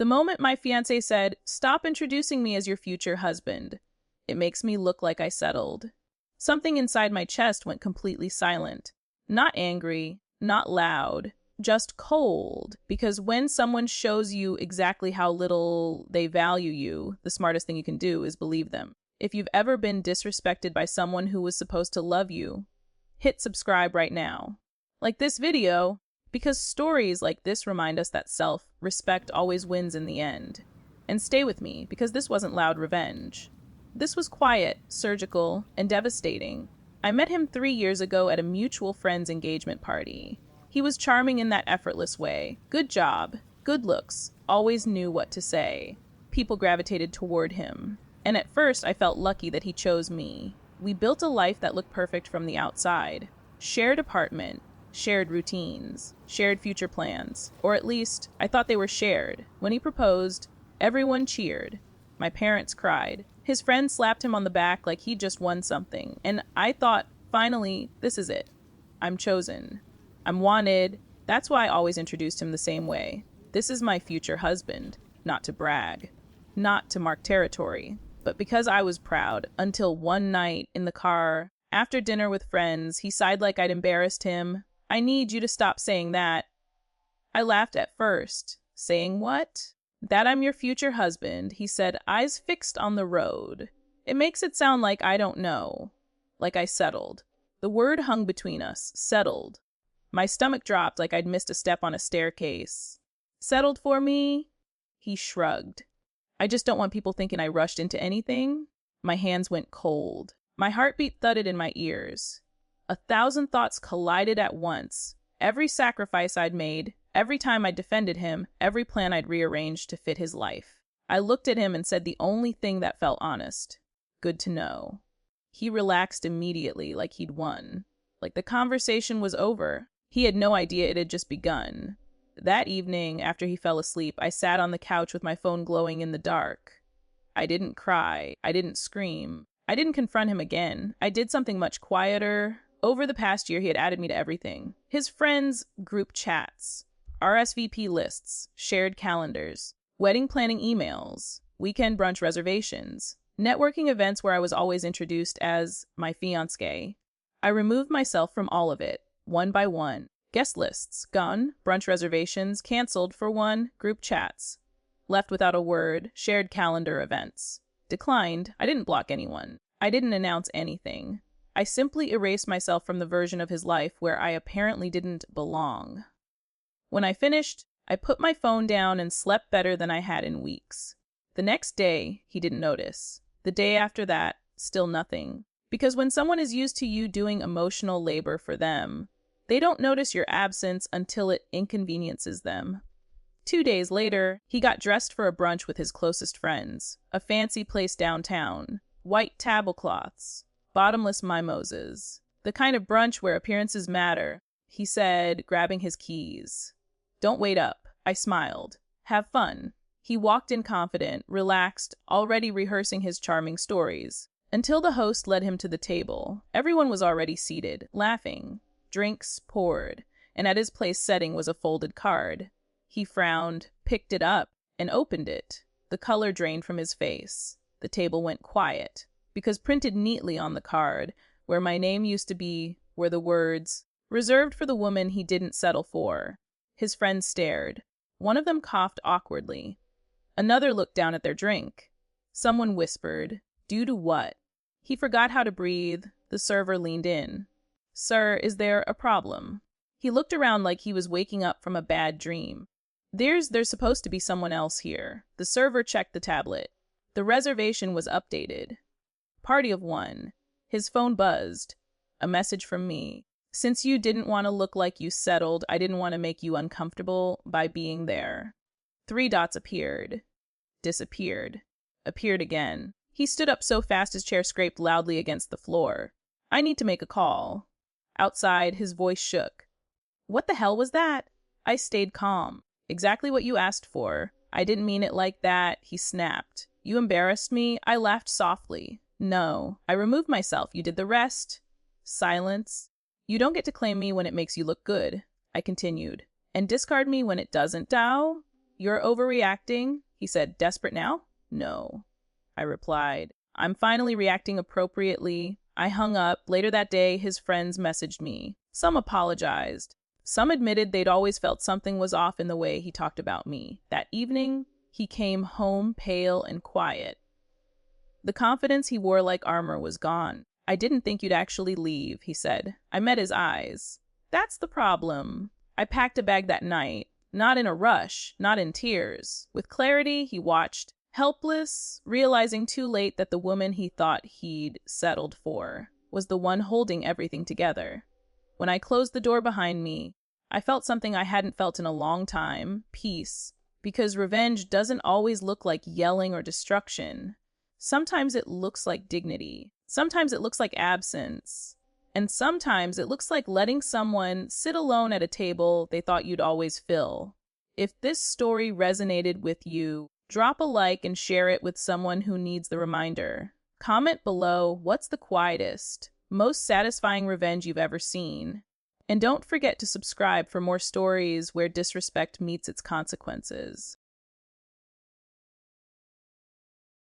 The moment my fiancé said, "Stop introducing me as your future husband," it makes me look like I settled. Something inside my chest went completely silent. Not angry, not loud, just cold. Because when someone shows you exactly how little they value you, the smartest thing you can do is believe them. If you've ever been disrespected by someone who was supposed to love you, hit subscribe right now. Like this video, because stories like this remind us that self-respect always wins in the end. And stay with me, because this wasn't loud revenge. This was quiet, surgical, and devastating. I met him 3 years ago at a mutual friend's engagement party. He was charming in that effortless way. Good job, good looks, always knew what to say. People gravitated toward him. And at first, I felt lucky that he chose me. We built a life that looked perfect from the outside. Shared apartment, shared routines, shared future plans. Or at least, I thought they were shared. When he proposed, everyone cheered. My parents cried. His friends slapped him on the back like he'd just won something. And I thought, finally, this is it. I'm chosen. I'm wanted. That's why I always introduced him the same way. This is my future husband. Not to brag. Not to mark territory. But because I was proud, until one night in the car, after dinner with friends, he sighed like I'd embarrassed him. "I need you to stop saying that." I laughed at first. Saying what? "That I'm your future husband," he said, eyes fixed on the road. It makes it sound like I don't know. Like I settled. The word hung between us. Settled. My stomach dropped like I'd missed a step on a staircase. "Settled for me?" He shrugged. "I just don't want people thinking I rushed into anything." My hands went cold. My heartbeat thudded in my ears. 1,000 thoughts collided at once. Every sacrifice I'd made, every time I defended him, every plan I'd rearranged to fit his life. I looked at him and said the only thing that felt honest. "Good to know." He relaxed immediately, like he'd won. Like the conversation was over. He had no idea it had just begun. That evening, after he fell asleep, I sat on the couch with my phone glowing in the dark. I didn't cry. I didn't scream. I didn't confront him again. I did something much quieter. Over the past year, he had added me to everything. His friends' group chats, RSVP lists, shared calendars, wedding planning emails, weekend brunch reservations, networking events where I was always introduced as my fiancé. I removed myself from all of it, one by one. Guest lists, gone. Brunch reservations, canceled for one. Group chats, left without a word. Shared calendar events, declined. I didn't block anyone. I didn't announce anything. I simply erased myself from the version of his life where I apparently didn't belong. When I finished, I put my phone down and slept better than I had in weeks. The next day, he didn't notice. The day after that, still nothing. Because when someone is used to you doing emotional labor for them, they don't notice your absence until it inconveniences them. 2 days later, he got dressed for a brunch with his closest friends. A fancy place downtown. White tablecloths. Bottomless mimosas. The kind of brunch where appearances matter, he said, grabbing his keys. "Don't wait up." I smiled. "Have fun." He walked in confident, relaxed, already rehearsing his charming stories. Until the host led him to the table. Everyone was already seated, laughing. Drinks poured, and at his place setting was a folded card. He frowned, picked it up, and opened it. The color drained from his face. The table went quiet, because printed neatly on the card, where my name used to be, were the words, "Reserved for the woman he didn't settle for." His friends stared. One of them coughed awkwardly. Another looked down at their drink. Someone whispered, "Due to what?" He forgot how to breathe. The server leaned in. "Sir, is there a problem?" He looked around like he was waking up from a bad dream. There's supposed to be someone else here." The server checked the tablet. The reservation was updated. Party of one. His phone buzzed. A message from me. "Since you didn't want to look like you settled, I didn't want to make you uncomfortable by being there." 3 dots appeared. Disappeared. Appeared again. He stood up so fast his chair scraped loudly against the floor. "I need to make a call." Outside, his voice shook. "What the hell was that?" I stayed calm. "Exactly what you asked for. I didn't mean it like that," he snapped. "You embarrassed me." I laughed softly. "No, I removed myself. You did the rest." Silence. "You don't get to claim me when it makes you look good," I continued. "And discard me when it doesn't, Dao? You're overreacting, he said. Desperate now? No, I replied. I'm finally reacting appropriately. I hung up. Later that day, his friends messaged me. Some apologized. Some admitted they'd always felt something was off in the way he talked about me. That evening, he came home pale and quiet. The confidence he wore like armor was gone. I didn't think you'd actually leave, he said. I met his eyes. That's the problem. I packed a bag that night. Not in a rush, not in tears. With clarity, he watched, helpless, realizing too late that the woman he thought he'd settled for was the one holding everything together. When I closed the door behind me, I felt something I hadn't felt in a long time, peace, because revenge doesn't always look like yelling or destruction. Sometimes it looks like dignity. Sometimes it looks like absence. And sometimes it looks like letting someone sit alone at a table they thought you'd always fill. If this story resonated with you, drop a like and share it with someone who needs the reminder. Comment below what's the quietest, most satisfying revenge you've ever seen. And don't forget to subscribe for more stories where disrespect meets its consequences.